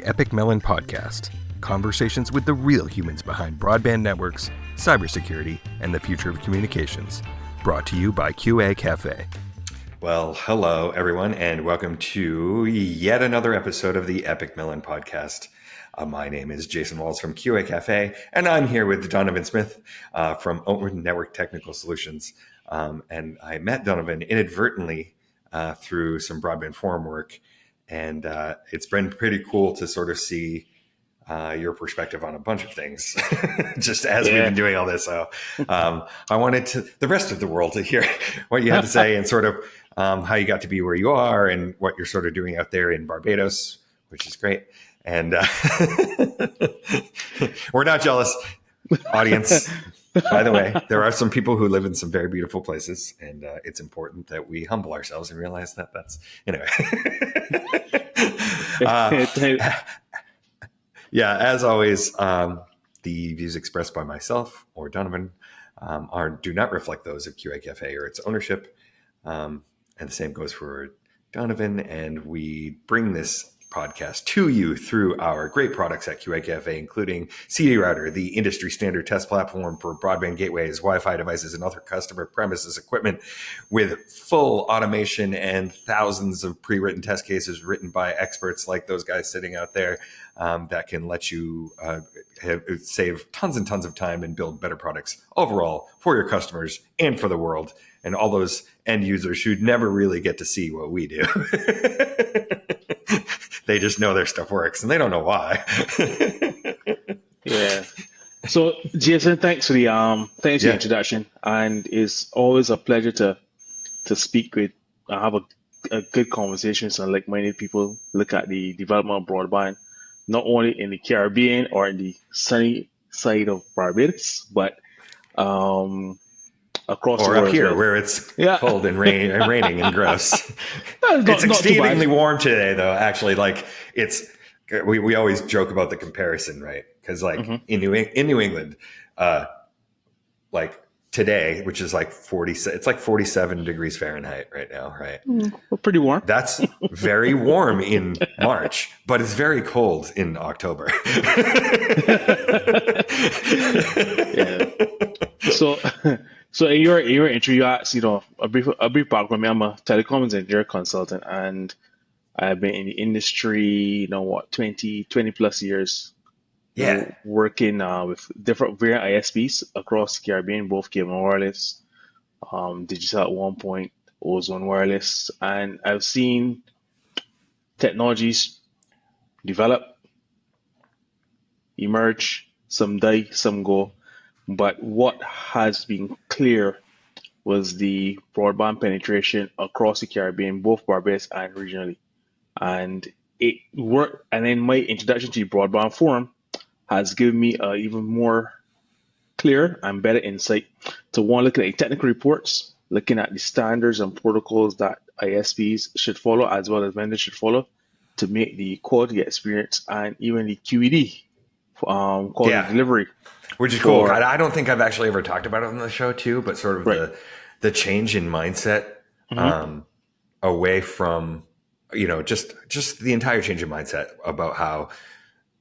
Epik Mellon podcast, conversations with the real humans behind broadband networks, cybersecurity, and the future of communications. Brought to you by QA Cafe. Well, hello, everyone, and welcome to yet another episode of the Epik Mellon podcast. My name is Jason Walls from QA Cafe, and I'm here with Donovan Smith from Open Network Technical Solutions. And I met Donovan inadvertently through some broadband forum work, and it's been pretty cool to sort of see your perspective on a bunch of things, just as we've been doing all this. So I wanted the rest of the world to hear what you had to say and sort of how you got to be where you are and what you're sort of doing out there in Barbados, which is great. And we're not jealous, audience. By the way, there are some people who live in some very beautiful places, and it's important that we humble ourselves and realize that that's, anyway. Yeah, as always, the views expressed by myself or Donovan do not reflect those of QA Cafe or its ownership. And the same goes for Donovan. And we bring this podcast to you through our great products at QA Cafe, including CD Router, the industry standard test platform for broadband gateways, Wi-Fi devices, and other customer premises equipment with full automation and thousands of pre-written test cases written by experts like those guys sitting out there that can let you save tons and tons of time and build better products overall for your customers and for the world and all those end users who never really get to see what we do. They just know their stuff works, and they don't know why. Yeah. So, Jason, thanks for the introduction, and it's always a pleasure to speak with. Have a good conversation with some like-minded people. Look at the development of broadband, not only in the Caribbean or in the sunny side of Barbados, but across the world. Or up here, where it's cold and raining and gross. It's exceedingly warm today, though. Actually, like we always joke about the comparison, right? Because in New England, like today, which is like 40, it's like 47 degrees Fahrenheit right now, right? Well, pretty warm. That's very warm in March, but it's very cold in October. Yeah. So in your intro, you asked, a brief background. I'm a telecoms engineer consultant, and I've been in the industry, 20 plus years. Yeah. Working with different variant ISPs across the Caribbean, both cable and wireless, digital at one point, ozone wireless, and I've seen technologies develop, emerge, some die, some go. But what has been clear was the broadband penetration across the Caribbean, both Barbados and regionally. And it worked. And then my introduction to the broadband forum has given me even more clear and better insight to one, looking at the technical reports, looking at the standards and protocols that ISPs should follow, as well as vendors should follow, to make the quality experience and even the QED, quality delivery. Which is cool. I don't think I've actually ever talked about it on the show too, but sort of the change in mindset away from, just the entire change in mindset about how,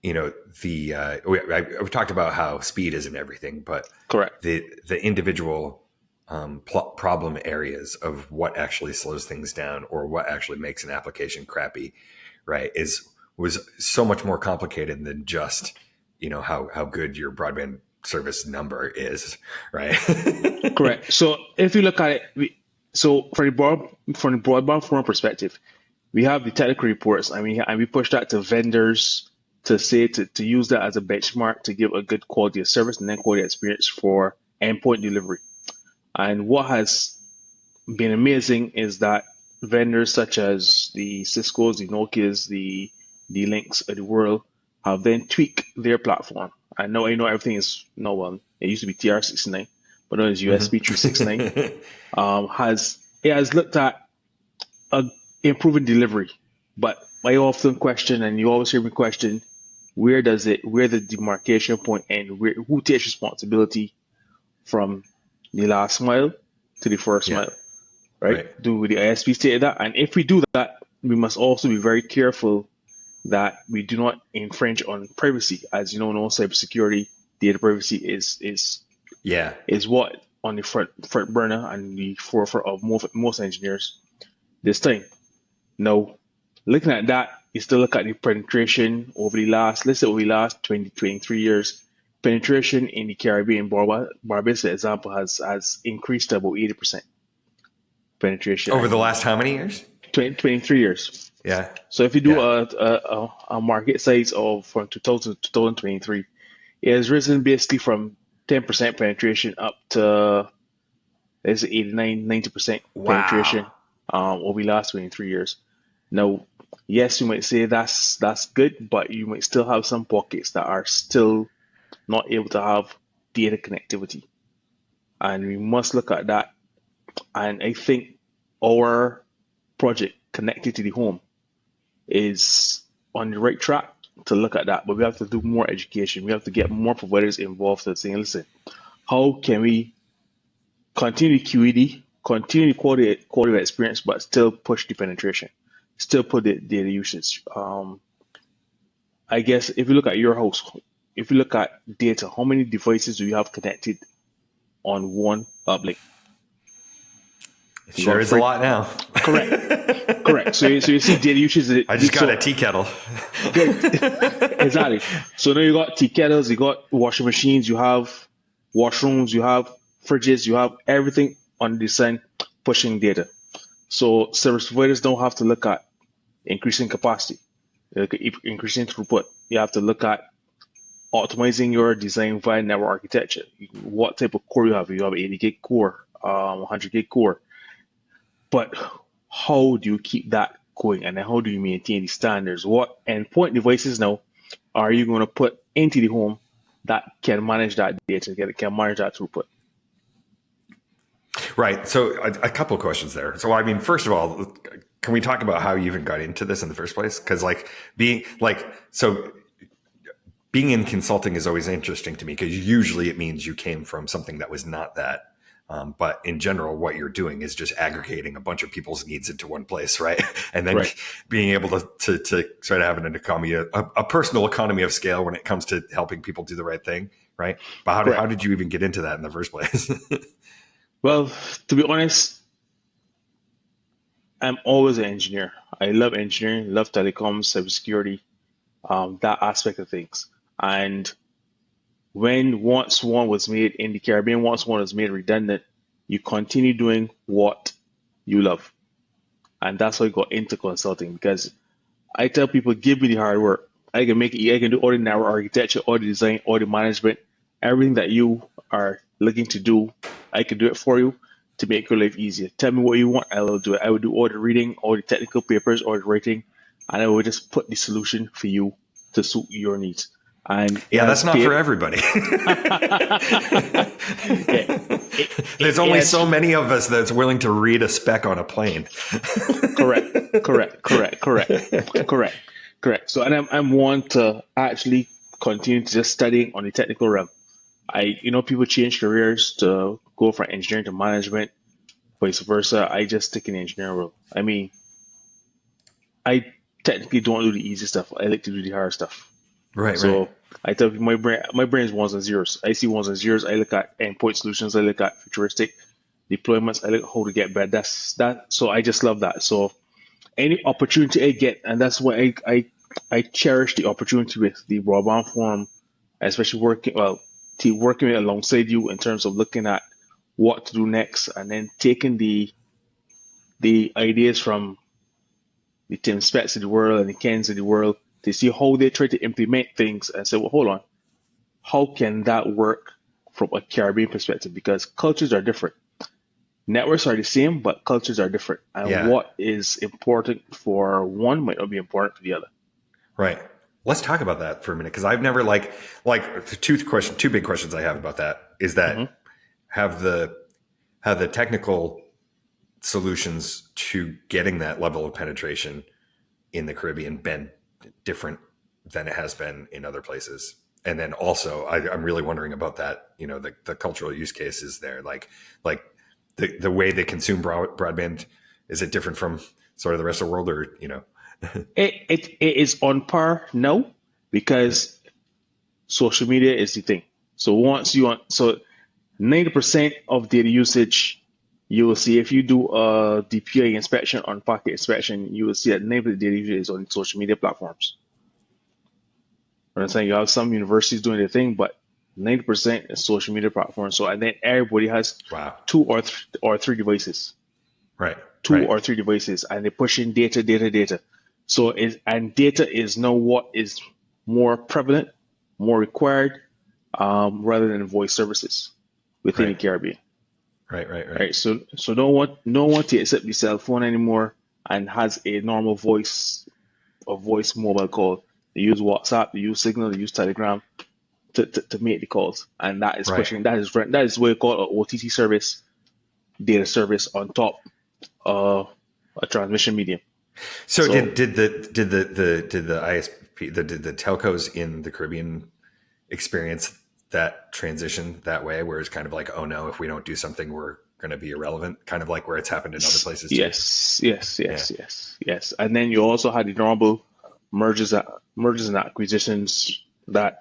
we've talked about how speed isn't everything, but correct the individual problem areas of what actually slows things down or what actually makes an application crappy, right, was so much more complicated than just how good your broadband service number is, right? Correct. So if you look at it, from the broadband forum perspective, we have the technical reports, and we push that to vendors to use that as a benchmark to give a good quality of service and then quality experience for endpoint delivery. And what has been amazing is that vendors such as the Cisco's, the Nokia's, the Links of the world have then tweaked their platform. I know everything is it used to be TR69, but now it's USB 369. It has looked at improving delivery, but I often question, and you always hear me question, where the demarcation point end? Who takes responsibility from the last mile to the first mile, right? Do the ISPs take that? And if we do that, we must also be very careful that we do not infringe on privacy. As you know, no cybersecurity, data privacy Yeah. is what on the front burner and the forefront of most engineers this time. Now, looking at that, you still look at the penetration over the last, let's say over the last 20, 23 years. Penetration in the Caribbean, Barbados, for example, has increased to about 80% penetration. Over the last how many years? 23 years. Yeah. So if you do Yeah. a market size of from 2000 to 2023, it has risen basically from 10% penetration up to let's say 89, 90% Wow. penetration over the last 23 years. Now, yes, you might say that's good, but you might still have some pockets that are still not able to have data connectivity, and we must look at that. And I think our project connected to the home is on the right track to look at that, but we have to do more education. We have to get more providers involved to saying, listen, how can we continue QED, continue quality of experience, but still push the penetration, still put the data usage. I guess if you look at your house, if you look at data, how many devices do you have connected on one public? It You sure got is a three. lot now. Correct, correct. So you see data usage. I just got So a tea kettle. good, exactly. So now you got tea kettles, you got washing machines, you have washrooms, you have fridges, you have everything on the sun pushing data. So service providers don't have to look at increasing capacity, increasing throughput. You have to look at optimizing your design via network architecture. What type of core you have? You have 80 gig core, 100 gig core. But how do you keep that going? And then how do you maintain the standards? What endpoint devices now are you going to put into the home that can manage that data, that can manage that throughput? Right. So a couple of questions there. So, I mean, first of all, can we talk about how you even got into this in the first place? Because being in consulting is always interesting to me because usually it means you came from something that was not that. But in general, what you're doing is just aggregating a bunch of people's needs into one place, right? And then Right. being able to sort of have an economy, a personal economy of scale when it comes to helping people do the right thing, right? But how Correct. did you even get into that in the first place? Well, to be honest, I'm always an engineer. I love engineering, love telecoms, cybersecurity, that aspect of things. And when once one was made in the Caribbean, once one was made redundant, you continue doing what you love. And that's how I got into consulting because I tell people, give me the hard work. I can make it, I can do all the network architecture, all the design, all the management, everything that you are looking to do. I can do it for you to make your life easier. Tell me what you want, I will do it. I will do all the reading, all the technical papers, all the writing, and I will just put the solution for you to suit your needs. And it Yeah, has that's not for paid. everybody. Yeah, There's it only has so many of us that's willing to read a spec on a plane. correct, correct, correct. So, and I'm one to actually continue to just studying on the technical realm. People change careers to go from engineering to management, vice versa. I just stick in the engineering role. I mean, I technically don't do the easy stuff. I like to do the hard stuff. Right, right. So I tell people my brain is ones and zeros. I see ones and zeros. I look at endpoint solutions. I look at futuristic deployments. I look at how to get better. That's that. So I just love that. So any opportunity I get, and that's why I cherish the opportunity with the Broadband Forum, especially working alongside you in terms of looking at what to do next, and then taking the ideas from the Tim Spets of the world and the Kens of the world to see how they try to implement things and say, well, hold on, how can that work from a Caribbean perspective? Because cultures are different. Networks are the same, but cultures are different. And Yeah, what is important for one might not be important for the other. right. Let's talk about that for a minute because I've never two big questions I have about that is that Hmm. have the technical solutions to getting that level of penetration in the Caribbean been different than it has been in other places? And then also, I'm really wondering about that. The cultural use cases there, like the way they consume broadband. Is it different from sort of the rest of the world, or? it is on par now because social media is the thing. So once you want, so 90% of data usage, you will see if you do a DPI inspection on packet inspection, you will see that 90% of the data usage is on social media platforms. I'm saying you have some universities doing their thing, but 90% is social media platforms. So and then everybody has Wow. two or three devices, Right. two or three devices, and they're pushing data. So and data is now what is more prevalent, more required, rather than voice services within the Right. Caribbean. Right. Right. So no one to accept the cell phone anymore and has a normal voice mobile call. They use WhatsApp, they use Signal, they use Telegram to make the calls, and that is Right. pushing that is what we call an OTT service, data service on top of a transmission medium. So So did the ISP did the telcos in the Caribbean experience that transition that way, where it's kind of like, oh no, if we don't do something, we're going to be irrelevant, kind of like where it's happened in other places too. Yeah. yes, and then you also had the normal mergers, mergers and acquisitions that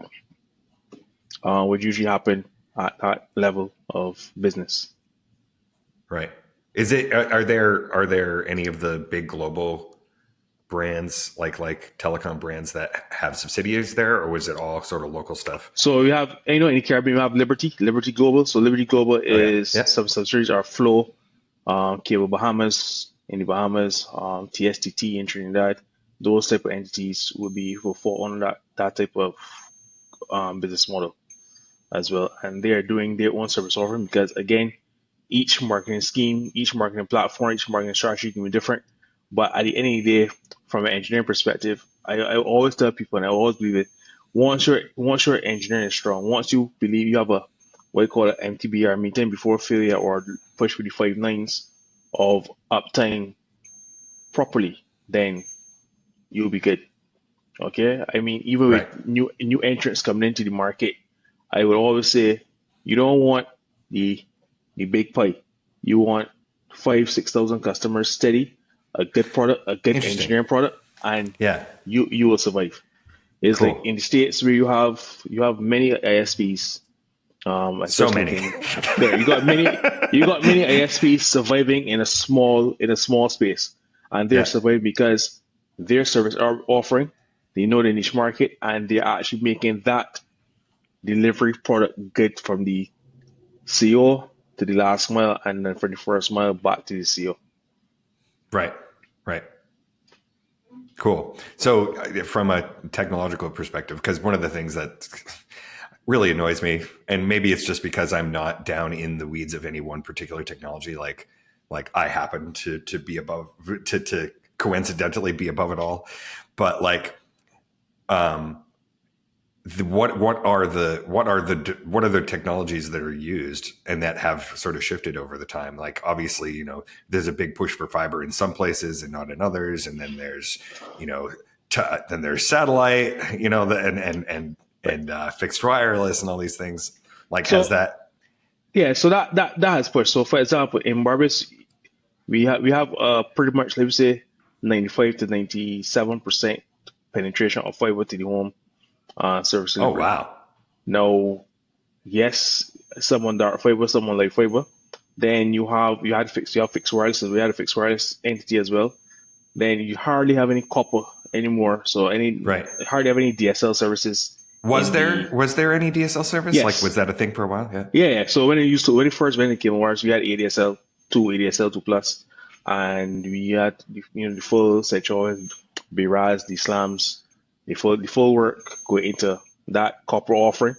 would usually happen at that level of business. Right. Is it are there any of the big global brands like telecom brands that have subsidiaries there, or was it all sort of local stuff? So we have, in the Caribbean, we have Liberty Global. So Liberty Global Oh yeah. is Yeah. some subsidiaries are Flow, Cable Bahamas in the Bahamas, TSTT in Trinidad. Those type of entities will fall under that type of business model as well, and they are doing their own service offering because again, each marketing scheme, each marketing platform, each marketing strategy can be different. But at the end of the day, from an engineering perspective, I always tell people, and I always believe it. Once your engineering is strong, once you believe you have a what you call an MTBR, maintain before failure, or push with the 5 nines of uptime properly, then you'll be good. Okay, I mean, even Right. with new entrants coming into the market, I would always say you don't want the the big pie. You want 5,000 6,000 customers steady, a good product, a good Interesting. engineering product, and Yeah. you will survive. It's like Cool. in the states where you have many ISPs, So just like many. in there you got many ISPs surviving in a small space, and they're Yeah. surviving because their service are offering, they know the niche market, and they're actually making that delivery product good from the CO to the last mile, and then from the first mile back to the CO. Right. Right. Cool. So, from a technological perspective, because one of the things that really annoys me, and maybe it's just because I'm not down in the weeds of any one particular technology, like I happen to be above to coincidentally be above it all, but like, um, what are the technologies that are used and that have sort of shifted over the time? Like obviously, there's a big push for fiber in some places and not in others, and then there's you know then there's satellite, Right. and fixed wireless and all these things. Like has So that yeah, so that has pushed. So for example, in Barbados, we have pretty much, let me say, 95 to 97% penetration of fiber to the home service oh delivery. wow. Now, yes, some on dark fiber, some on light fiber. Then you have fixed wireless, so we had a fixed wireless entity as well. Then you hardly have any copper anymore, so Right. hardly have any DSL services Was in there the was there any DSL service? Like was yes. that a thing for a while? Yeah. Yeah. So when it came wires, we had ADSL two, ADSL two plus, and we had the full Sechoy, BRAS, the slams, the full work go into that copper offering.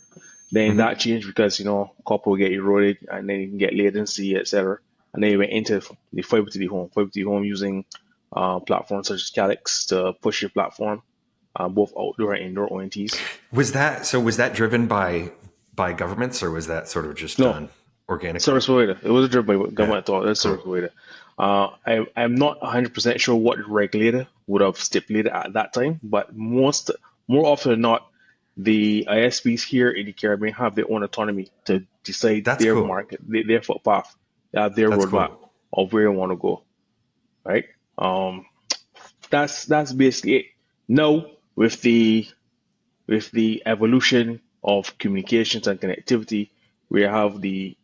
Then that Hmm. changed because copper will get eroded and then you can get latency, etc. And then we went into the fiber to the home using platforms such as Calyx to push your platform, both outdoor and indoor ONTs. Was that driven by governments, or was that sort of just No, done organically? service provider. It wasn't driven by Yeah. government at all. That's service Cool. provider. I'm not 100% sure what regulator would have stipulated at that time, but more often than not, the ISPs here in the Caribbean have their own autonomy to decide That's their cool. market, their footpath, their That's roadmap cool. of where they want to go, right? Um, that's basically it. Now with the evolution of communications and connectivity, we have the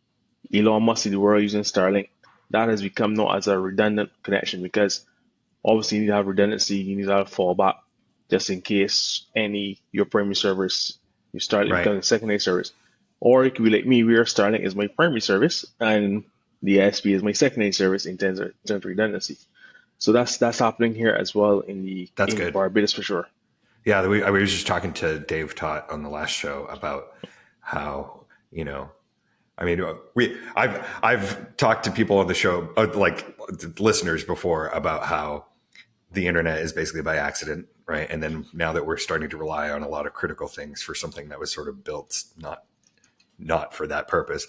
Elon Musk in the world using Starlink. That has become known as a redundant connection because obviously you need to have redundancy, you need to have fallback just in case any your primary service you start Right. becoming a secondary service. Or it could be like me, where Starlink is my primary service and the ISP is my secondary service in terms of redundancy. So that's happening here as well That's in good. Barbados for sure. Yeah, I was just talking to Dave Tot on the last show about how, I mean, I've talked to people on the show, like listeners before, about how the internet is basically by accident, right? And then now that we're starting to rely on a lot of critical things for something that was sort of built not for that purpose,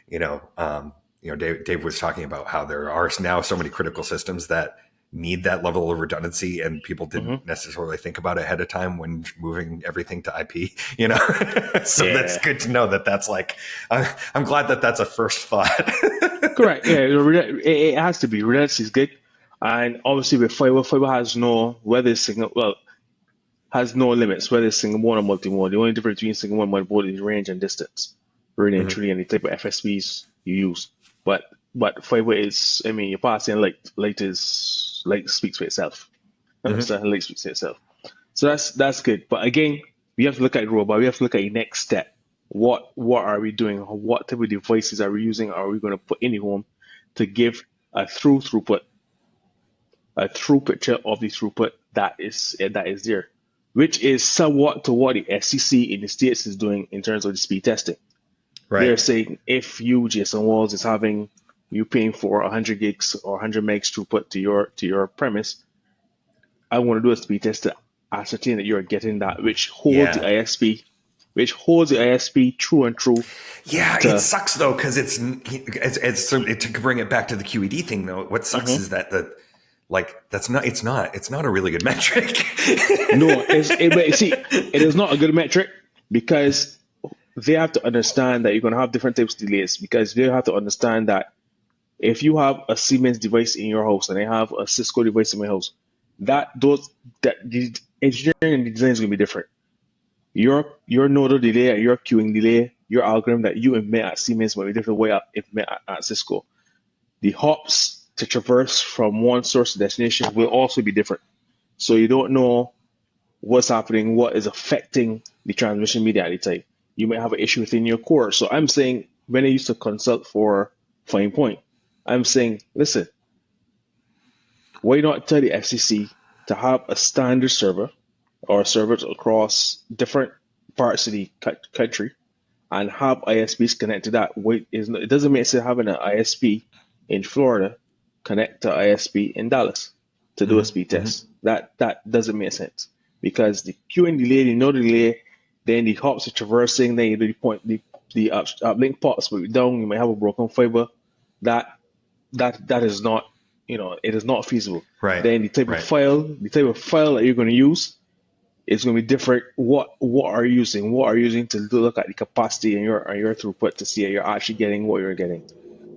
Dave was talking about how there are now so many critical systems that need that level of redundancy, and people didn't Mm-hmm. necessarily think about it ahead of time when moving everything to IP, So that's Yeah, good to know that that's like, I'm glad that that's a first thought. correct. Yeah, it has to be. Redundancy is good. And obviously with fiber has no whether it's single well has no limits whether it's single mode or multi mode. The only difference between single mode and multi mode is range and distance, really and Mhm. truly, and the type of FSPs you use. But fiber is, I mean, you're passing light speaks for itself. Mhm. Understand? Light speaks for itself. So that's good. But again, we have to look at the robot. We have to look at the next step. What are we doing? What type of devices are we using? Are we going to put in the home to give throughput, a true picture of the throughput that is there, which is somewhat to what the SEC in the States is doing in terms of the speed testing. Right. They're saying if you, Jason Walls, is having you paying for 100 gigs or 100 megs throughput to your premise, I want to do a speed test to ascertain that you're getting that, Yeah. which holds the ISP true and true Yeah, it to. sucks though because to bring it back to the QED thing though. What sucks Mhm. is that it's not a really good metric. No, but see, it is not a good metric because they have to understand that you're going to have different types of delays because they have to understand that if you have a Siemens device in your house and I have a Cisco device in my house, that the engineering and the design is going to be different. Your nodal delay and your queuing delay, your algorithm that you implement at Siemens might be different way I implement at Cisco. The hops to traverse from one source to destination will also be different. So you don't know what's happening, what is affecting the transmission media at the time. You may have an issue within your core. So I'm saying when I used to consult for Fine Point, I'm saying, listen, why not tell the FCC to have a standard server or servers across different parts of the country and have ISPs connect to that? It doesn't make sense having an ISP in Florida connect to ISP in Dallas to do a Mhm. speed Mhm. test. That doesn't make sense because the queuing delay, the node delay, then the hops are traversing, then you do the uplink pots will be down. You might have a broken fiber. That that is not, it is not feasible. Right. Then Right. the type of file that you're going to use is going to be different. What are you using? What are you using to look at the capacity and your throughput to see if you're actually getting what you're getting?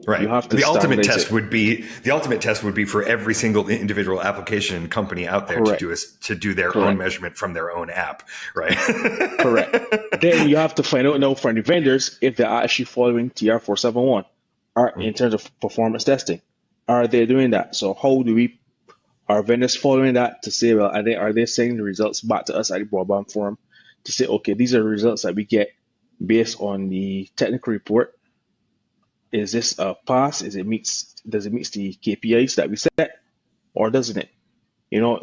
You Right. have to The ultimate standardize it. test would be for every single individual application and company out there Correct. to do their own Correct. measurement from their own app. Right. Correct. Then you have to find out now from the vendors if they're actually following TR471 or in terms of performance testing. Are they doing that? So how do we are vendors following that to say, well, are they sending the results back to us at the broadband forum to say, okay, these are the results that we get based on the technical report. Is this a pass? Does it meet the KPIs that we set or doesn't it?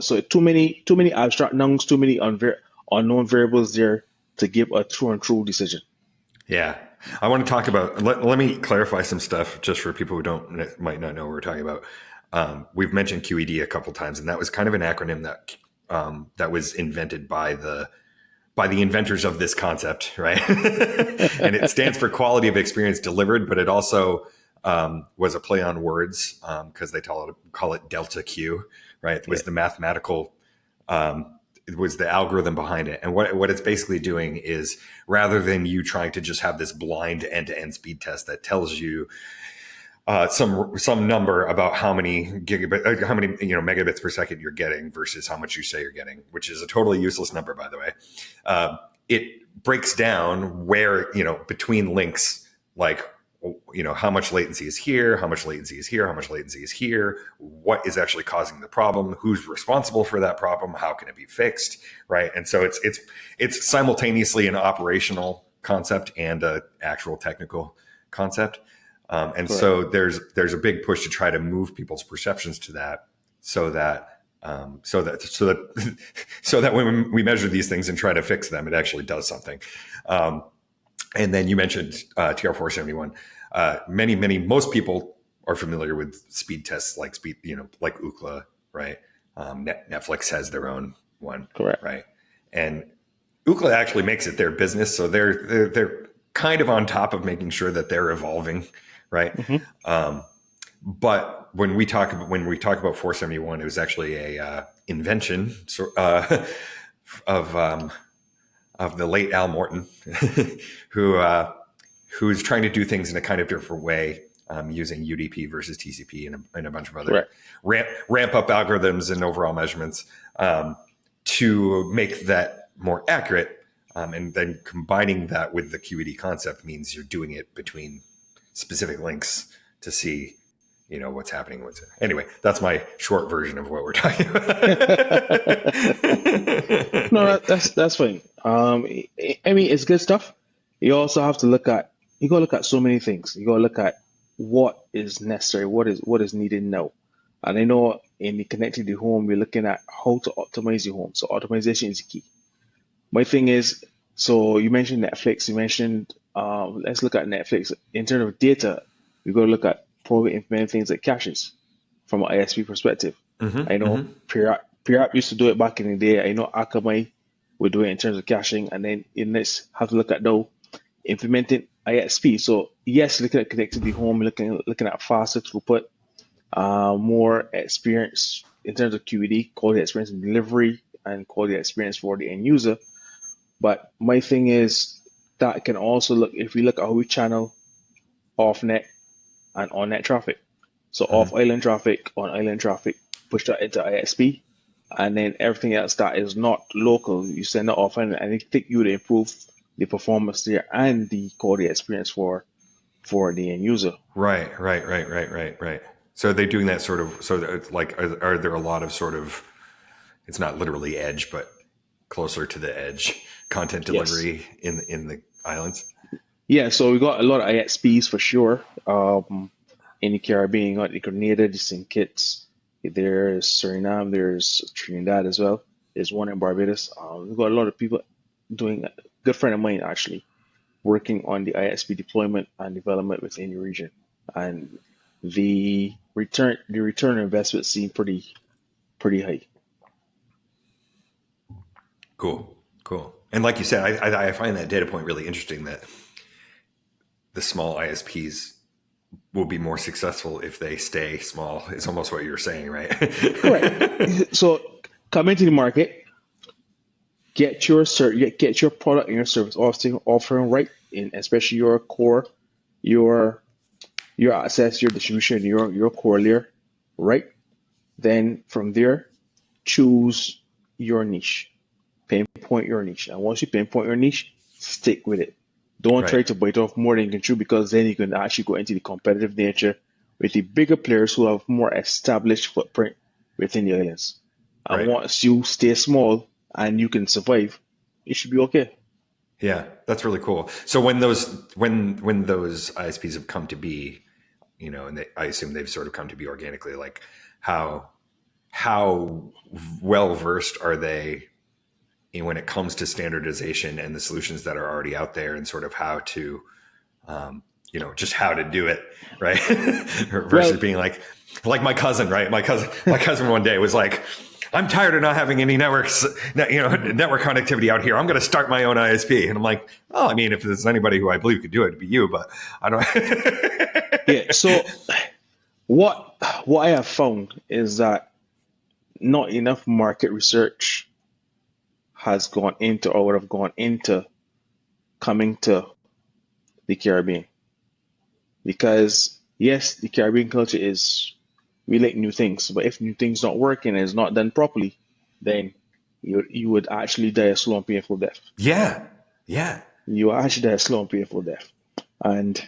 So too many abstract nouns, too many unknown variables there to give a true and true decision. Yeah. I want to talk about, let me clarify some stuff just for people who might not know what we're talking about. We've mentioned QED a couple times, and that was kind of an acronym that was invented by the inventors of this concept, right? And it stands for quality of experience delivered, but it also was a play on words because they call it Delta Q, right? It Yeah. was the mathematical, it was the algorithm behind it. And what it's basically doing is rather than you trying to just have this blind end-to-end speed test that tells you some number about how many how many megabits per second you're getting versus how much you say you're getting, which is a totally useless number, by the way. It breaks down where between links, like how much latency is here, how much latency is here, how much latency is here, what is actually causing the problem, who's responsible for that problem, how can it be fixed, right? And so it's simultaneously an operational concept and an actual technical concept. And so there's a big push to try to move people's perceptions to that, so that when we measure these things and try to fix them, it actually does something. And then you mentioned TR-471. Most people are familiar with speed tests like like Ookla, right? Netflix has their own one, Correct. right? And Ookla actually makes it their business, so they're kind of on top of making sure that they're evolving, right? Mm-hmm. But when we talk about 471, it was actually a invention of the late Al Morton, who's trying to do things in a kind of different way, using UDP versus TCP and a bunch of other ramp up algorithms and overall measurements to make that more accurate. And then combining that with the QED concept means you're doing it between specific links to see, what's happening with it. Anyway, that's my short version of what we're talking about. No, that's fine. I mean, it's good stuff. You also have to look at so many things. You got to look at what is necessary, what is needed now. And I know in the connected home, we're looking at how to optimize your home. So optimization is key. My thing is, so you mentioned Netflix. You mentioned, let's look at Netflix in terms of data. We got to look at probably implementing things like caches from an ISP perspective. I know Pirap used to do it back in the day. I know Akamai would do it in terms of caching, and then in this, have to look at now implementing ISP. So yes, looking at connectivity home, looking at faster throughput, more experience in terms of QED, quality experience in delivery, and quality experience for the end user. But my thing is that can also look, if we look at how we channel off net and on net traffic. So off island traffic, on island traffic, push that into ISP, and then everything else that is not local, you send it off, and I think you would improve the performance there and the quality experience for the end user. Right. So are they doing that sort of? So like, are there a lot of sort of? It's not literally edge, but closer to the edge content delivery in the islands. Yeah, so we got a lot of ISPs for sure. In the Caribbean, you got the Grenada, the St. Kitts, there's Suriname, there's Trinidad as well. There's one in Barbados. We've got a lot of people doing. A good friend of mine actually working on the ISP deployment and development within the region, and the return on investment seemed pretty high. Cool. And like you said, I find that data point really interesting, that the small ISPs will be more successful if they stay small. It's almost what you're saying, right? Correct. So come into the market, get your product and your service offering right, in especially your core, your access, your distribution, your core layer, right? Then from there, choose your niche, pinpoint your niche, and once you pinpoint your niche, stick with it. Don't try to bite off more than you can chew, because then you can actually go into the competitive nature with the bigger players who have more established footprint within the islands. And once you stay small and you can survive, it should be okay. Yeah, that's really cool. So when those ISPs have come to be, and I assume they've sort of come to be organically, like how well versed are they when it comes to standardization and the solutions that are already out there, and sort of how to, just how to do it, right? Versus being like my cousin, right? My cousin one day was like, I'm tired of not having any network connectivity out here. I'm going to start my own ISP. And I'm like, oh, I mean, if there's anybody who I believe could do it, it'd be you, but I don't. Yeah. So what I have found is that not enough market research has gone into, or would have gone into, coming to the Caribbean, because yes, the Caribbean culture is we like new things, but if new things not working and it's not done properly, then you would actually die a slow and painful death. Yeah. Yeah. You actually die a slow and painful death. And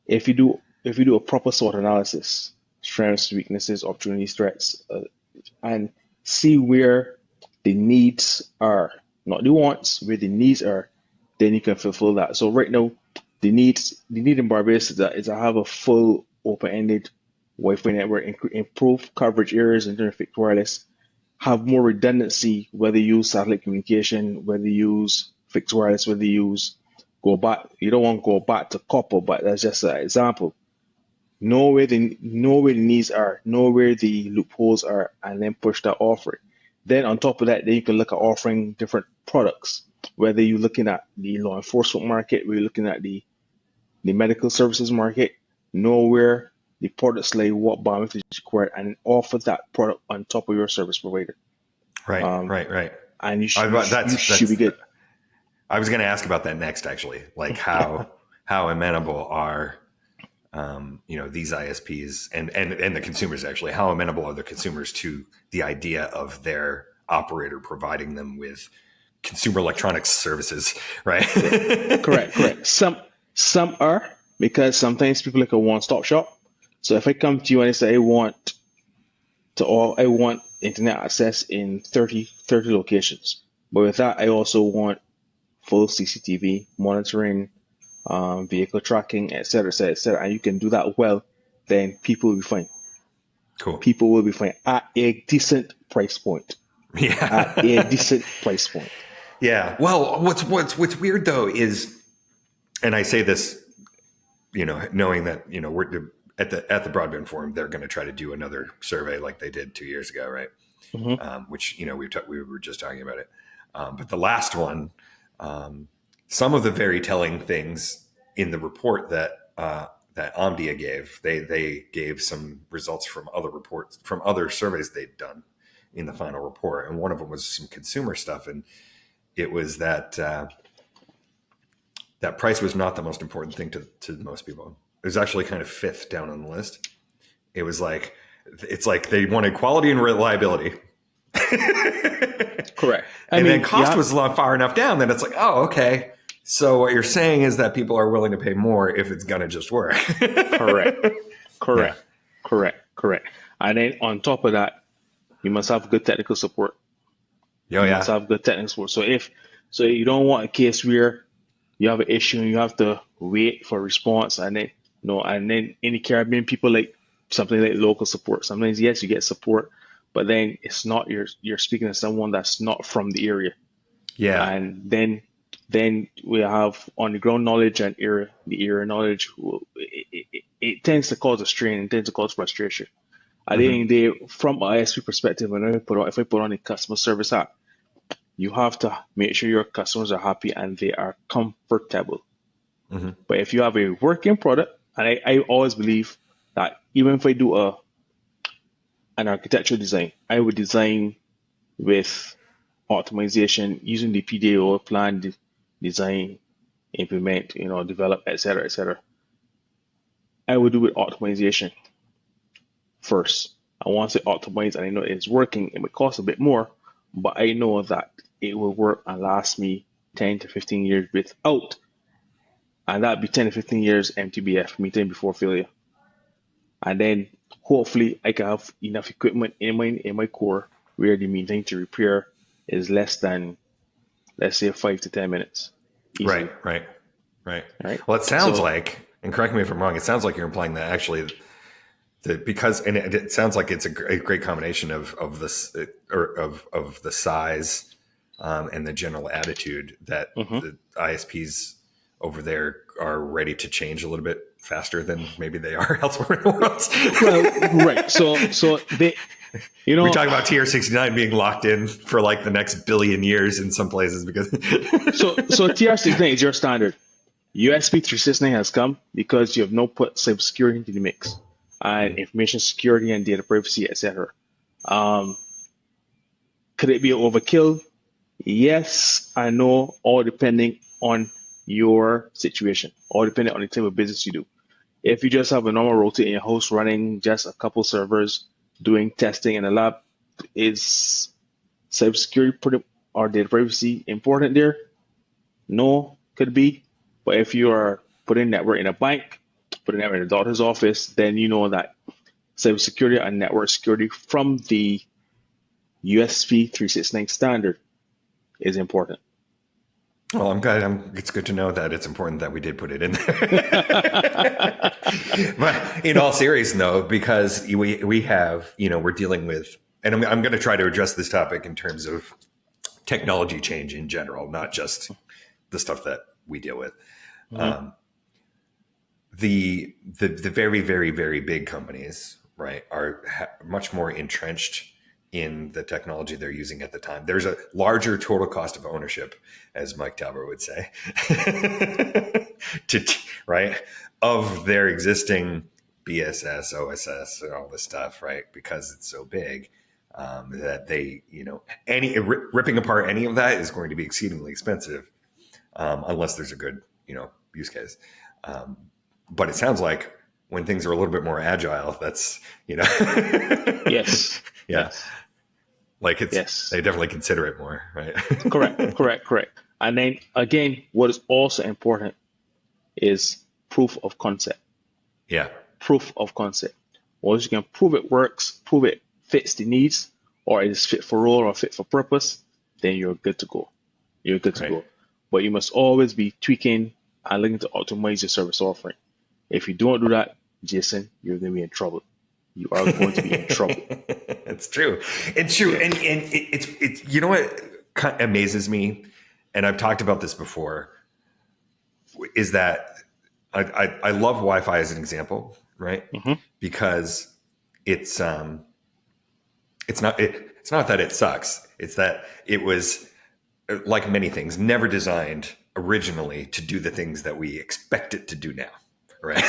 if you do a proper SWOT analysis, strengths, weaknesses, opportunities, threats, and see where the needs are, not the wants, where the needs are, then you can fulfill that. So right now, the need in Barbados is to have a full open-ended Wi-Fi network, improve coverage areas in terms of fixed wireless, have more redundancy, whether you use satellite communication, whether you use fixed wireless, whether you use go back. You don't want to go back to copper, but that's just an example. Know where the needs are, know where the loopholes are, and then push that offering. Then on top of that, then you can look at offering different products. Whether you're looking at the law enforcement market, whether you're looking at the medical services market, know where the products lay, what bandwidth is required, and offer that product on top of your service provider. Right. Um, Right. Right. and you should be That's good. I was going to ask about that next, actually. Like how amenable are these ISPs and the consumers, actually? How amenable are the consumers to the idea of their operator providing them with consumer electronics services, right? Correct. Some are, because sometimes people like a one-stop shop. So if I come to you and I say I want internet access in 30 locations, but with that I also want full CCTV monitoring, vehicle tracking, etc., and you can do that well, then people will be fine. Cool. People will be fine at a decent price point. At a Yeah. decent price point. Yeah. Well, what's weird though is, and I say this, knowing that, we're at the Broadband Forum, they're going to try to do another survey like they did 2 years ago, right? Hmm. Which we were just talking about it, but the last one, some of the very telling things in the report that Omdia gave, they gave some results from other reports from other surveys they'd done in the final report, and one of them was some consumer stuff, and it was that price was not the most important thing to most people. It was actually kind of fifth down on the list. It's like they wanted quality and reliability. Correct. And then cost was far enough down that it's like, oh, okay. So what you're saying is that people are willing to pay more if it's going to just work. Correct. Yeah. Correct. And then on top of that, you must have good technical support. Oh, You must yeah. have good technical support. So you don't want a case where you have an issue and you have to wait for a response, and then no, and then in the Caribbean, people like something like local support. Sometimes yes, you get support, but then it's not you're speaking to someone that's not from the area, Yeah. and then we have on the ground knowledge and the area knowledge. It tends to cause a strain. It tends to cause frustration. At the end of the day, from an ISP perspective, if I put on a customer service app, you have to make sure your customers are happy and they are comfortable. Mm-hmm. But if you have a working product, and I always believe that even if I do an architectural design, I would design with optimization using the PDO plan, design, implement, develop, etc. I would do it optimization first. I want to optimize, and I know it's working. It might cost a bit more, but I know that it will work and last me 10 to 15 years without, and that'd be 10 to 15 years MTBF, meeting before failure. And then hopefully I can have enough equipment in my core where the meantime to repair is less than, let's say, 5 to 10 minutes easily. Right. All right. Well, it sounds So like, and correct me if I'm wrong, it sounds like you're implying that actually because, and it sounds like it's a great combination of this or of the size and the general attitude that mhm. the ISPs over there are ready to change a little bit faster than maybe they are elsewhere in the world. Well, right. So they, We talk about TR69 being locked in for like the next billion years in some places because so TR69 is your standard. USP369 has come because you have now put cybersecurity into the mix and information security and data privacy, etc. Um, could it be an overkill? Yes, I know, all depending on your situation, all depending on the type of business you do. If you just have a normal router in your house running just a couple servers doing testing in a lab, is cybersecurity pretty, or data privacy important there? No, could be. But if you are putting network in a bank, putting network in a doctor's office, then you know that cybersecurity and network security from the USP 369 standard is important. Well, I'm glad. It's good to know that it's important that we did put it in there. But in all seriousness, though, because we have, we're dealing with, and I'm going to try to address this topic in terms of technology change in general, not just the stuff that we deal with. Mm-hmm. The very, very, very big companies, right, are much more entrenched in the technology they're using at the time. There's a larger total cost of ownership, as Mike Talbot would say, right, of their existing BSS, OSS, and all this stuff, right, because it's so big that they, ripping apart any of that is going to be exceedingly expensive unless there's a good, use case. But it sounds like when things are a little bit more agile, that's, Yes. Yeah. Yes. Like they definitely consider it more, right? Correct. And then again, what is also important is proof of concept. Yeah. Proof of concept. Once you can prove it works, prove it fits the needs, or it is fit for role or fit for purpose, then you're good to go. You're good to go. But you must always be tweaking and looking to optimize your service offering. If you don't do that, Jason, you're going to be in trouble. You are going to be in trouble. It's true. It's true. And it's you know what amazes me, and I've talked about this before, is that I love Wi-Fi as an example, right? Mm-hmm. Because it's not that it sucks. It's that it was, like many things, never designed originally to do the things that we expect it to do now. Right.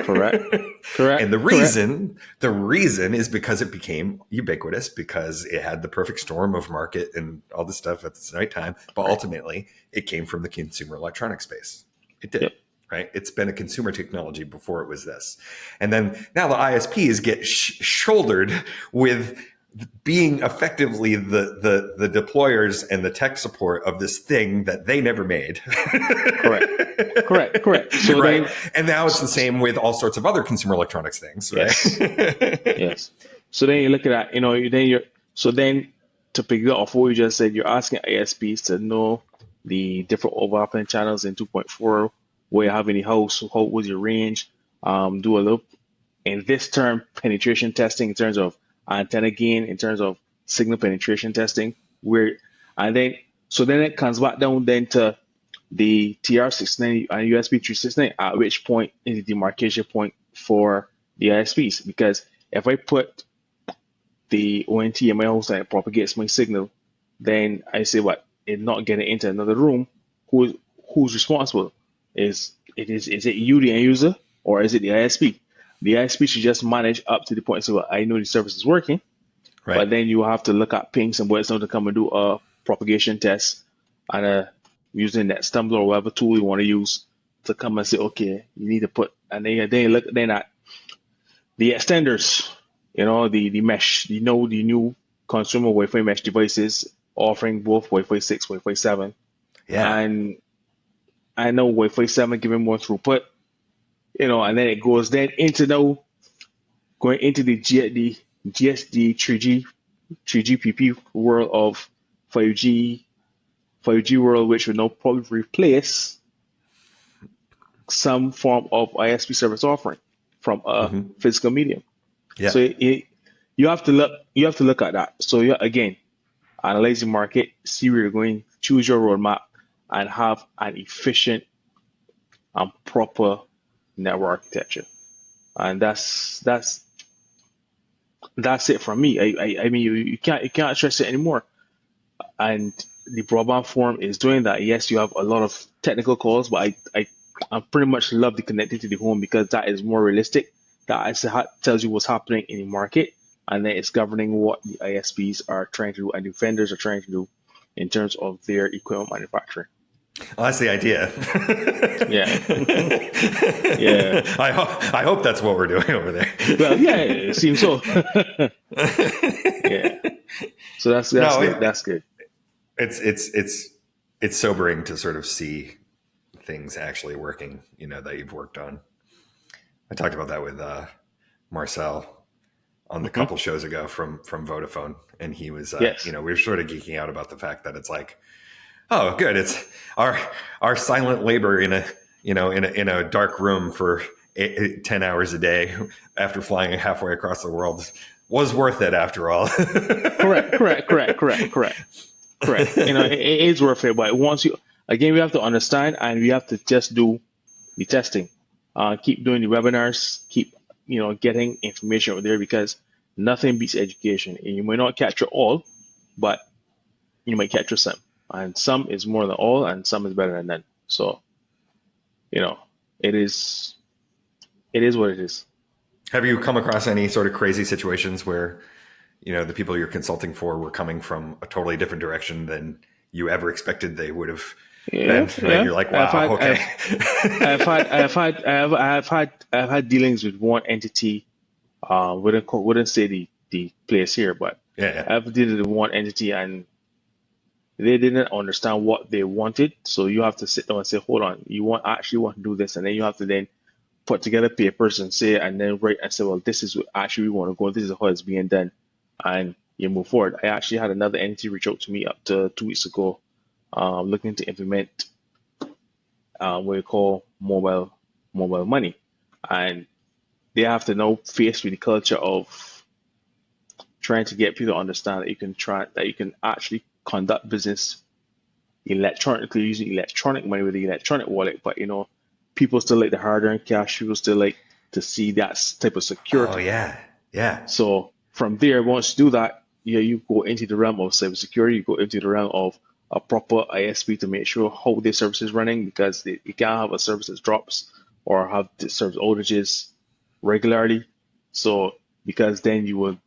Correct. And the reason is because it became ubiquitous, because it had the perfect storm of market and all this stuff at the right time. But ultimately, it came from the consumer electronics space. It did. Yep. Right. It's been a consumer technology before it was this. And then now the ISPs get shouldered with being effectively the deployers and the tech support of this thing that they never made. Correct. So right. And now it's the same with all sorts of other consumer electronics things, right? Yes. So then you look at that, so then to pick it off what you just said, you're asking ISPs to know the different overlapping channels in 2.4, where you have any house, how was your range, do a little, in this term, penetration testing in terms of antenna gain, in terms of signal penetration testing, then it comes back down then to the TR69 and USB 369, at which point is the demarcation point for the ISPs. Because if I put the ONT in my house and it propagates my signal, then I say it's not getting into another room. Who's responsible? Is it you, the end user, or is it the ISP? The ISP should just manage up to the point so I know the service is working, right. But then you have to look at pings and what's to come and do a propagation test and using that Stumbler or whatever tool you want to use to come and say, okay, you need to put, and then you look then at the extenders, the mesh, the new consumer Wi-Fi mesh devices offering both Wi-Fi 6, Wi-Fi 7. Yeah. And I know Wi-Fi 7 giving more throughput. And then it goes then into going into the GSD 3GPP world of 5G world, which will now probably replace some form of ISP service offering from a physical medium. Yeah. So you have to look at that. So again, analyze the market, see where you're going, choose your roadmap, and have an efficient and proper network architecture. And that's it from me. I mean, you can't stress it anymore. And the broadband forum is doing that. Yes, you have a lot of technical calls, but I pretty much love the connecting to the home, because that is more realistic. That tells you what's happening in the market, and then it's governing what the ISPs are trying to do and the vendors are trying to do in terms of their equipment manufacturing. Well, that's the idea. Yeah. Yeah. I hope that's what we're doing over there. Well, yeah, it seems so. Yeah. So that's No, good. That's good. it's sobering to sort of see things actually working, that you've worked on. I talked about that with Marcel on the Hmm. couple shows ago from Vodafone, and he was, Yes. we were sort of geeking out about the fact that it's like, oh, good, it's our silent labor in a in a dark room for 10 hours a day after flying halfway across the world was worth it after all. Correct. Correct. Correct. Correct. Correct. Correct. It is worth it, but once you again, we have to understand, and we have to just do the testing. Keep doing the webinars. Keep getting information out there because nothing beats education. And you may not capture all, but you might capture some, and some is more than all, and some is better than none. So you know, it is what it is. Have you come across any sort of crazy situations where, the people you're consulting for were coming from a totally different direction than you ever expected they would have Yeah, been? Right? yeah. You're like, wow, okay. I've had dealings with one entity. Wouldn't say the place here, but Yeah, yeah. I've dealt with one entity and they didn't understand what they wanted. So you have to sit down and say, hold on, actually want to do this, and then you have to then put together papers and say, and then write and say, well, this is what actually we want to go. This is how it's being done, and you move forward. I actually had another entity reach out to me up to 2 weeks ago, looking to implement what we call mobile money, and they have to now face with the culture of trying to get people to understand that you can actually conduct business electronically using electronic money with the electronic wallet, but people still like the hard-earned cash. People still like to see that type of Oh, security. yeah. Yeah. So from there, once you do that, you go into the realm of cybersecurity. You go into the realm of a proper ISP to make sure how their service is running, because you can't have a service that drops or have the service outages regularly. So because then you will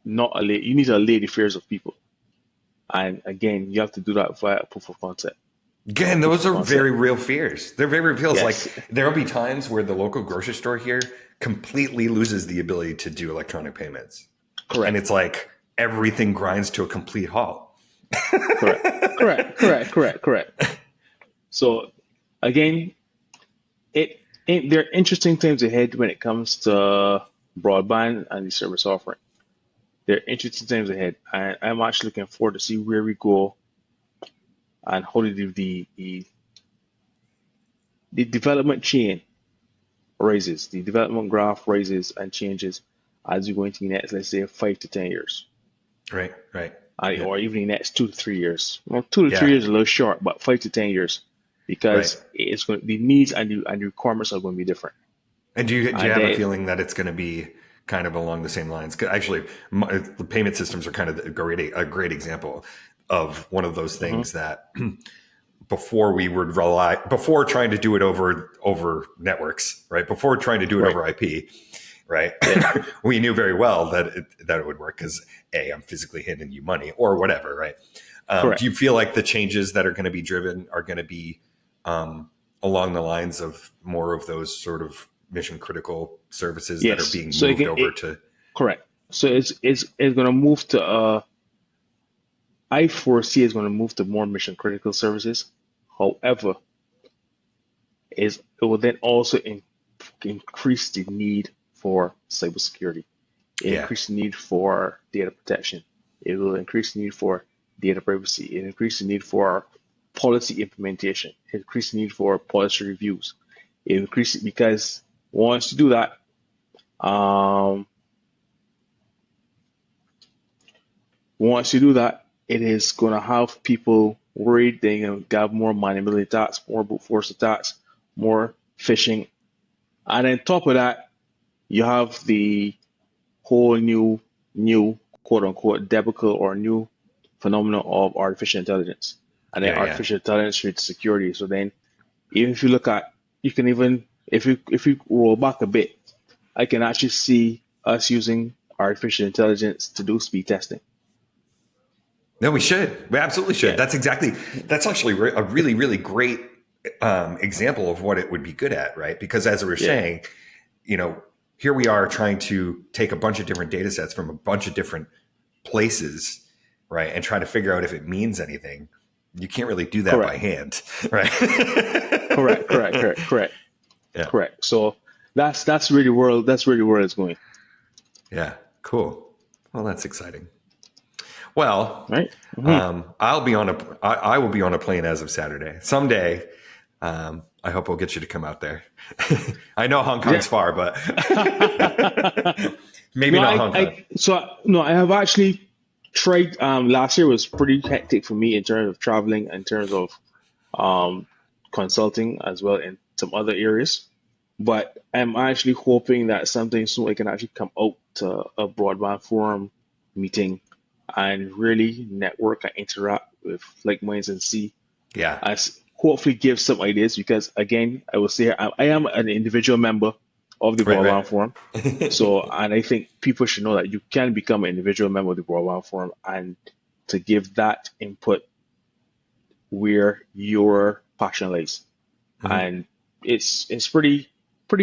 not allay, you need to allay the fears of people. And again, you have to do that via proof of concept. Again, Proof those of are very concept. real fears. They're very real fears. Like, Yes, there'll be times where the local grocery store here completely loses the ability to do electronic payments. And correct. it's like everything grinds to a complete halt. Correct. Correct. Correct. Correct. Correct. So again, there are interesting times ahead when it comes to broadband and the service offering. There are interesting times ahead, and I'm actually looking forward to see where we go and how the development chain rises, the development graph rises and changes as we go into the next, let's say, 5 to 10 years, Right, right. Yeah. or even the next 2 to 3 years. Well, 2 to 3 years is a little short, but 5 to 10 years, Right. because the needs and the requirements are going to be different. And do you And have a then, feeling that it's going to be kind of along the same lines? 'Cause actually, the payment systems are kind of a great example of one of those mhm, things that before we would before trying to do it over networks, right? Before trying to do it right, over IP, right? yeah, We knew very well that it would work because I'm physically handing you money or whatever, right? Do correct. you feel like the changes that are going to be driven are going to be along the lines of more of those sort of mission critical services that are Yes. being So moved over to? correct. So it's going to move to I foresee it's going to move to more mission critical services. However, it will then also increase the need for cybersecurity. It Yeah, increase the need for data protection. It will increase the need for data privacy. It increase the need for policy implementation. It increase the need for policy reviews. It increase it because once you do that, um, it is going to have people worried. They're going to have more manipulative attacks, more brute force attacks, more phishing. And on top of that, you have the whole new quote unquote debacle or new phenomenon of artificial intelligence. And then yeah, yeah. artificial intelligence with security. So then even if you look at, you can even, if you roll back a bit, I can actually see us using artificial intelligence to do speed testing. No, we should. We absolutely should. Yeah. That's actually a really, really great example of what it would be good at, right? Because as we were Yeah. saying, here we are trying to take a bunch of different data sets from a bunch of different places, right? And try to figure out if it means anything. You can't really do that by Correct. hand, right? Correct. Yeah. Correct. So that's really where it's going. Yeah. Cool. Well, that's exciting. Well, Right. Mm-hmm. I will be on a plane as of Saturday. Someday, I hope we'll get you to come out there. I know Hong Kong's far, but maybe No, not Hong Kong. I have actually tried. Last year was pretty hectic for me in terms of traveling, in terms of um, consulting as well in some other areas. But I'm actually hoping that sometime soon I can actually come out to a broadband forum meeting and really network and interact with like minds and see Yeah. as hopefully give some ideas because again I will say I am an individual member of the broadband forum. Right. So and I think people should know that you can become an individual member of the broadband forum and to give that input where your passion lies. Mhm. And it's pretty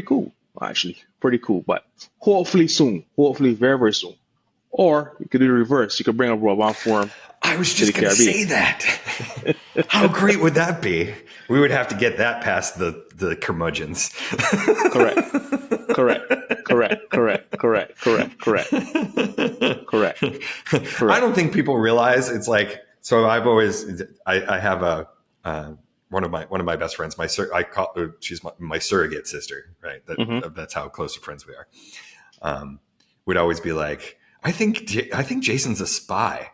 cool, actually. Pretty cool. But hopefully soon. Hopefully very, very soon. Or you could do the reverse. You could bring a robot form I was to the just going to Caribbean. say that. How great would that be? We would have to get that past the curmudgeons. Correct. Correct. Correct. Correct. Correct. Correct. Correct. Correct. I Correct. don't think people realize it's like, so I have one of my best friends, I call her, she's my surrogate sister, right? Mm-hmm. That's how close of friends we are. Would always be like, I think Jason's a spy.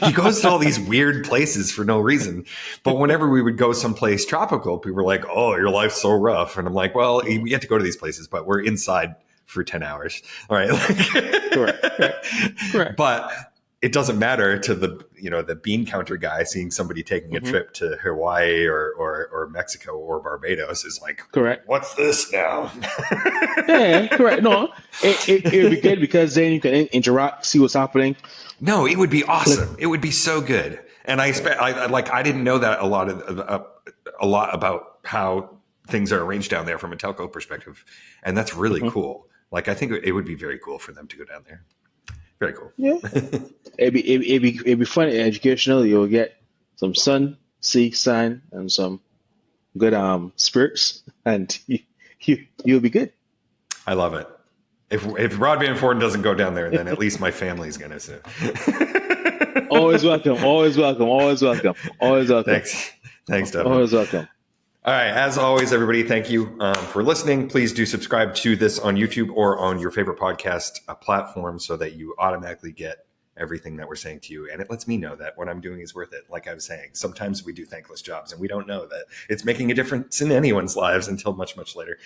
He goes to all these weird places for no reason. But whenever we would go someplace tropical, people were like, "Oh, your life's so rough." And I'm like, "Well, we get to go to these places, but we're inside for 10 hours." All right. Correct. Correct. Correct. But it doesn't matter to the bean counter guy seeing somebody taking a Mm-hmm. trip to Hawaii or Mexico or Barbados is like, Correct. "What's this now?" Yeah, correct. No, it would be good because then you can interact, see what's happening. No, it would be Like, awesome. It would be so good. And I didn't know that a lot about how things are arranged down there from a telco perspective, and that's really mhm. cool. Like I think it would be very cool for them to go down there. Very cool. Yeah, it'd be fun and educational. You'll get some sun, sea, sand, and some good spirits, and you'll be good. I love it. If Broadband Ford doesn't go down there, then at least my family's gonna. So. Always welcome. Always welcome. Always welcome. Always welcome. Thanks, Donovan. Always welcome. All right. As always, everybody, thank you for listening. Please do subscribe to this on YouTube or on your favorite podcast platform so that you automatically get everything that we're saying to you. And it lets me know that what I'm doing is worth it. Like I was saying, sometimes we do thankless jobs and we don't know that it's making a difference in anyone's lives until much, much later.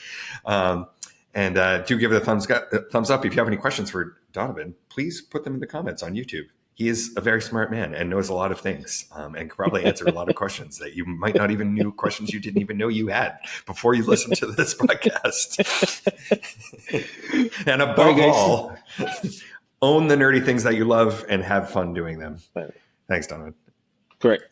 And do give it a thumbs up. If you have any questions for Donovan, please put them in the comments on YouTube. He is a very smart man and knows a lot of things and can probably answer a lot of questions that you might not even know, questions you didn't even know you had before you listened to this podcast. And above all, own the nerdy things that you love and have fun doing them. Thanks, Donovan. Correct.